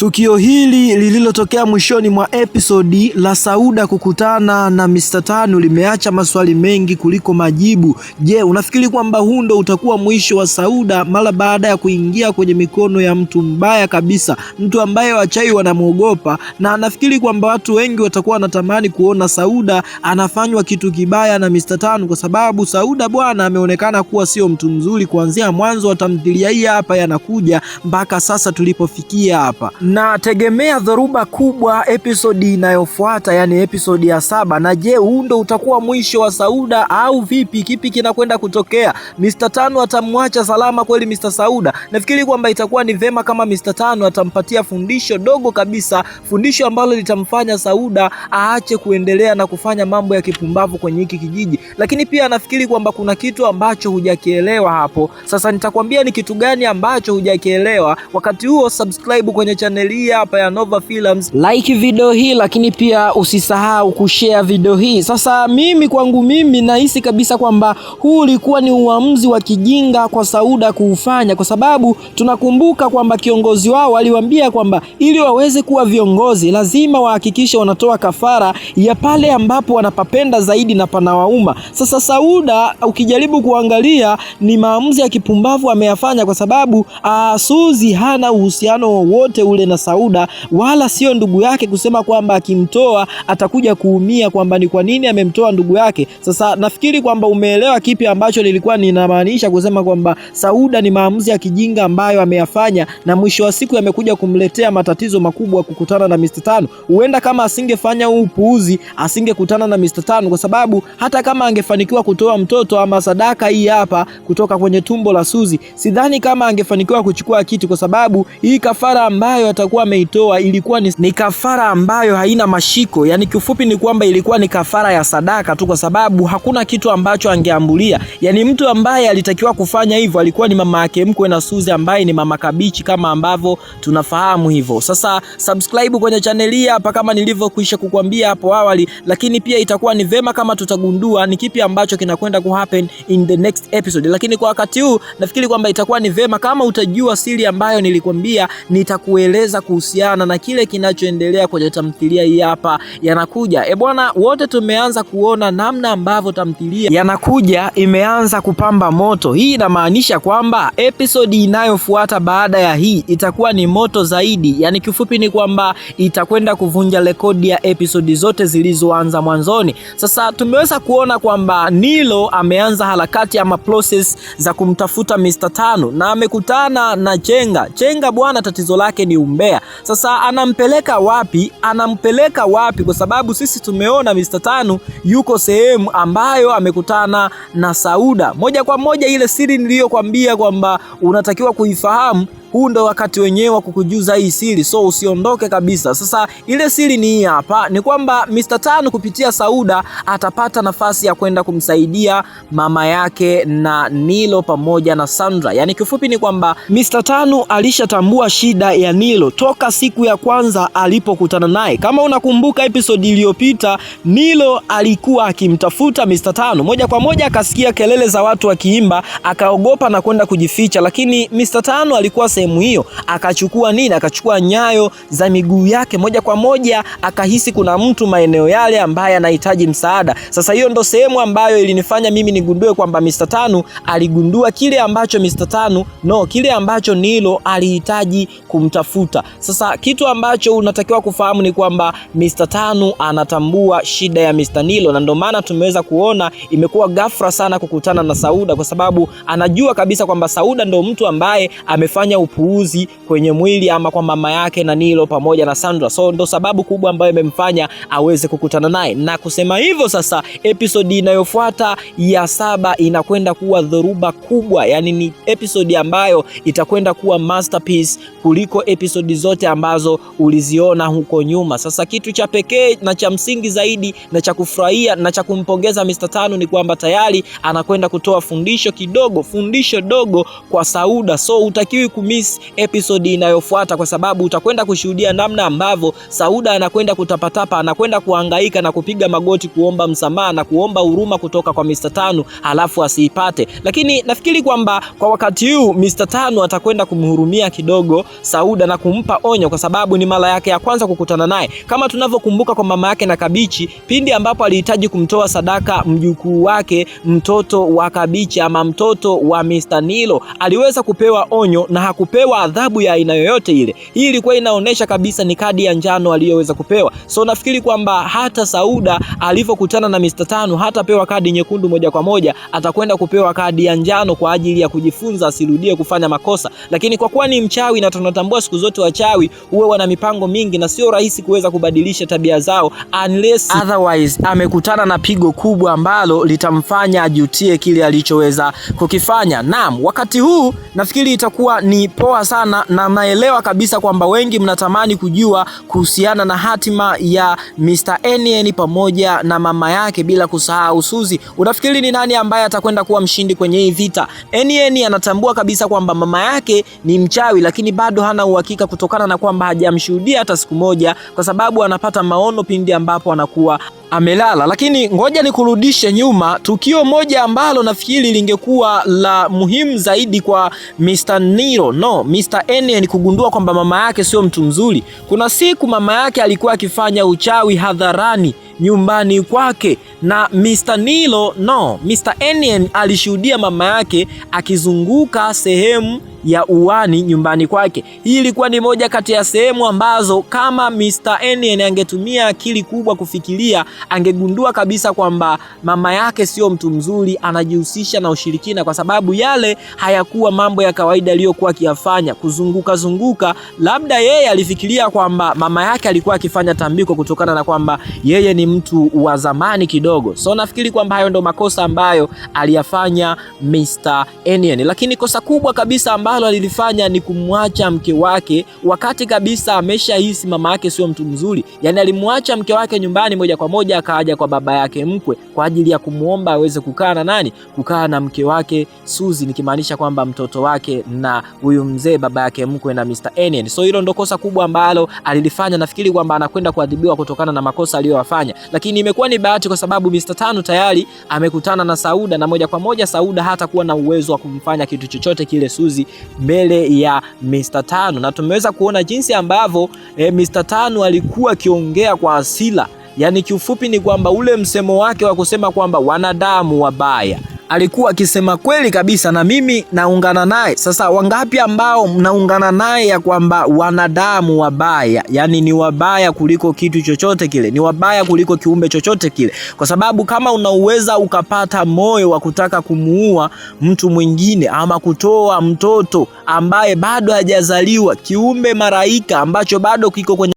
Tukio hili lililotokea mwishoni mwa episodi la Sauda kukutana na Mr. Tanu limeacha maswali mengi kuliko majibu. Je, unafikiri kwamba huu ndo utakuwa mwisho wa Sauda mara baada ya kuingia kwenye mikono ya mtu mbaya kabisa, mtu ambaye wachawi wanamuogopa? Na nafikiri kwamba watu wengi watakuwa wanatamani kuona Sauda anafanywa kitu kibaya na Mr. Tanu, kwa sababu Sauda bwana ameonekana kuwa sio mtu mzuri kuanzia mwanzo wa tamthilia hii hapa yanakuja mpaka sasa tulipofikia hapa. Na tegemea dhoruba kubwa episodi inayofuata, yani episodi ya 7. Na je, huu ndo utakuwa mwisho wa Sauda au vipi? Kipi kinakwenda kutokea? Mr. Tanu atamwacha salama kweli Mr. Sauda? Nafikiri kwamba itakuwa ni vema kama Mr. Tanu atampatia fundisho dogo kabisa, fundisho ambalo litamfanya Sauda aache kuendelea na kufanya mambo ya kipumbavu kwenye hiki kijiji. Lakini pia nafikiri kwamba kuna kitu ambacho hujakielewa hapo. Sasa nitakwambia ni kitu gani ambacho hujakielewa. Wakati huo subscribe kwenye channel hii hapa ya Nova Films, like video hii, lakini pia usisahau kushare video hii. Sasa kwangu mimi nahisi kabisa kwamba huu ulikuwa ni uamuzi wa kijinga kwa Sauda kuufanya, kwa sababu tunakumbuka kwamba kiongozi wao aliwaambia kwamba ili waweze kuwa viongozi lazima wahakikishe wanatoa kafara ya pale ambapo wanapapenda zaidi na panawauma. Sasa Sauda ukijaribu kuangalia ni maamuzi ya kipumbavu ameyafanya, kwa sababu Suzi hana uhusiano wowote ule na Sauda, wala sio ndugu yake, kusema kwamba akimtoa atakuja kuumia kwamba ni kwa nini amemtoa ndugu yake. Sasa nafikiri kwamba umeelewa kipi ambacho nilikuwa ninamaanisha kusema kwamba Sauda ni maamuzi ya kijinga ambayo ameyafanya, na mwisho wa siku yamekuja kumletea matatizo makubwa kukutana na Mr. Tanu. Huenda kama asingefanya upuuzi asingekutana na Mr. Tanu, kwa sababu hata kama angefanikiwa kutoa mtoto ama sadaka hii hapa kutoka kwenye tumbo la Suzi, sidhani kama angefanikiwa kuchukua kitu, kwa sababu hii kafara ambayo atakuwa ameitoa ilikuwa ni kafara ambayo haina mashiko. Yani kifupi ni kwamba ilikuwa ni kafara ya sadaka tu, kwa sababu hakuna kitu ambacho angeambulia. Yani mtu ambaye alitakiwa kufanya hivyo alikuwa ni mama yake mkwe na Suzi ambaye ni mama kabichi kama ambavyo tunafahamu hivyo. Sasa subscribe kwenye channel hii hapa kama nilivyokwisha kukwambia hapo awali, lakini pia itakuwa ni vema kama tutagundua ni kipi ambacho kinakwenda kuhappen in the next episode. Lakini kwa wakati huu nafikiri kwamba itakuwa ni vema kama utajua siri ambayo nilikwambia nitakueleza kuhusiana na kile kinachoendelea kwenye tamthilia hii hapa yanakuja. Bwana, wote tumeanza kuona namna ambavyo tamthilia yanakuja imeanza kupamba moto. Hii inamaanisha kwamba episodi inayofuata baada ya hii itakuwa ni moto zaidi. Yani kifupi ni kwamba itakwenda kuvunja rekodi ya episodi zote zilizoanza mwanzoni. Sasa tumeweza kuona kwamba Nilo ameanza harakati ama process za kumtafuta Mr. Tanu na amekutana na Chenga bwana, tatizo lake ni umbea. Sasa anampeleka wapi? Kwa sababu sisi tumeona Mr. Tanu yuko sehemu ambayo amekutana na Sauda. Moja kwa moja ile siri niliyokuambia kwamba unatakiwa kuifahamu, huu ndo wakati wenyewe wa kukujuza hii siri, so usiondoke kabisa. Sasa ile siri ni hii hapa, ni kwamba Mr. Tanu kupitia Sauda atapata nafasi ya kwenda kumsaidia mama yake na Nilo pamoja na Sandra. Yani kifupi ni kwamba Mr. Tanu alishatambua shida ya Nilo toka siku ya kwanza alipokutana naye. Kama unakumbuka episode iliyopita, Nilo alikuwa akimtafuta Mr. Tanu, moja kwa moja akasikia kelele za watu wakiimba, akaogopa na kwenda kujificha, lakini Mr. Tanu alikuwa sehemu hiyo, akachukua nyayo za miguu yake, moja kwa moja akahisi kuna mtu maeneo yale ambaye anahitaji msaada. Sasa hiyo ndo sehemu ambayo ilinifanya mimi nigundue kwamba Mr. Tanu aligundua kile ambacho Nilo alihitaji kumtafuta. Sasa kitu ambacho unatakiwa kufahamu ni kwamba Mr. Tanu anatambua shida ya Mr. Nilo, na ndio maana tumeweza kuona imekuwa ghafla sana kukutana na Sauda, kwa sababu anajua kabisa kwamba Sauda ndo mtu ambaye amefanya upuuzi kwenye mwili ama kwa mama yake na Nilo pamoja na Sandra. So ndo sababu kubwa ambayo imemfanya aweze kukutana naye. Na kusema hivyo, sasa episode inayofuata ya 7 inakwenda kuwa dhoruba kubwa. Yani ni episode ambayo itakwenda kuwa masterpiece kuliko episode zote ambazo uliziona huko nyuma. Sasa kitu cha pekee na cha msingi zaidi na cha kufurahia na cha kumpongeza Mr. Tanu ni kwamba tayari anakwenda kutoa fundisho dogo kwa Sauda. So utakiwi usimiss episode inayofuata, kwa sababu utakwenda kushuhudia namna ambavyo Sauda anakwenda kutapatapa, anakwenda kuhangaika na kupiga magoti kuomba msamaha na kuomba huruma kutoka kwa Mr. Tanu, halafu asiipate. Lakini nafikiri kwamba kwa wakati huu Mr. Tanu atakwenda kumhurumia kidogo Sauda na kumpa onyo, kwa sababu ni mara yake ya kwanza kukutana naye. Kama tunavyokumbuka kwa mama yake na Kabichi, pindi ambapo alihitaji kumtoa sadaka mjukuu wake, mtoto wa Kabichi ama mtoto wa Mr. Nilo, aliweza kupewa onyo na hakupewa adhabu ya aina yoyote ile. Hii ilikuwa inaonyesha kabisa ni kadi ya njano aliyoweza kupewa. So nafikiri kwamba hata Sauda alivyokutana na Mr. Tanu hatapewa kadi nyekundu moja kwa moja, atakwenda kupewa kadi ya njano kwa ajili ya kujifunza asirudie kufanya makosa. Lakini kwa kuwa ni mchawi na tunatambua siku zote wachawi huwa wana mipango mingi na sio rahisi kuweza kubadilisha tabia zao unless otherwise amekutana na pigo kubwa ambalo litamfanya ajutie kile alichoweza kukifanya. Naam, wakati huu nafikiri itakuwa ni poa sana, na naelewa kabisa kwamba wengi mnatamani kujua kuhusiana na hatima ya Mr. NN pamoja na mama yake, bila kusahau Suzi. Unafikiri ni nani ambaye atakwenda kuwa mshindi kwenye hii vita? NN anatambua kabisa kwamba mama yake ni mchawi, lakini bado hana uhakika kutokana na kwamba hajamshuhudia hata siku moja, kwa sababu anapata maono pindi ambapo anakuwa amelala. Lakini ngoja nikurudishe nyuma, tukio moja ambalo nafikiri lingekuwa la muhimu zaidi kwa Mr. Nilo, Mr. NN kugundua kwamba mama yake sio mtu mzuri. Kuna siku mama yake alikuwa akifanya uchawi hadharani nyumbani kwake, na Mr. Nilo, Mr. NN alishuhudia mama yake akizunguka sehemu ya uwani nyumbani kwake. Hii ilikuwa ni moja kati ya sehemu ambazo kama Mr. NN angetumia akili kubwa kufikiria, angegundua kabisa kwamba mama yake sio mtu mzuri, anajihusisha na ushirikina, kwa sababu yale hayakuwa mambo ya kawaida aliyokuwa akiyafanya, kuzunguka. Labda yeye alifikiria kwamba mama yake alikuwa akifanya tambiko kutokana na kwamba yeye ni mtu wa zamani kidogo. So nafikiri kwamba hayo ndo makosa ambayo aliyafanya Mr. NN. Lakini kosa kubwa kabisa ambalo alilifanya ni kumwacha mke wake wakati kabisa ameshahisi mama yake sio mtu mzuri. Yani alimwacha mke wake nyumbani moja kwa moja, akaja kwa baba yake mkwe kwa ajili ya kumuomba aweze kukaa na nani? Kukaa na mke wake Suzi, nikimaanisha kwamba mtoto wake na huyu mzee baba yake mkwe na Mr. NN. So hilo ndo kosa kubwa ambalo alilifanya. Nafikiri kwamba anakwenda kuadhibiwa kutokana na makosa aliyofanya. Lakini imekuwa ni bahati kwa sababu Mr. Tanu tayari amekutana na Sauda, na moja kwa moja Sauda hata kuwa na uwezo wa kumfanya kitu chochote kile Suzi mbele ya Mr. Tanu. Na tumeweza kuona jinsi ambavyo Mr. Tanu alikuwa akiongea kwa hasira. Yani kiufupi ni kwamba ule msemo wake wa kusema kwamba wanadamu wabaya, alikuwa akisema kweli kabisa, na mimi naungana naye. Sasa wangapi ambao mnaungana naye ya kwamba wanadamu wabaya, yani ni wabaya kuliko kitu chochote kile, ni wabaya kuliko kiumbe chochote kile? Kwa sababu kama unaweza ukapata moyo wa kutaka kumuua mtu mwingine ama kutoa mtoto ambaye bado hajazaliwa, kiumbe maraika ambacho bado kiko kwenye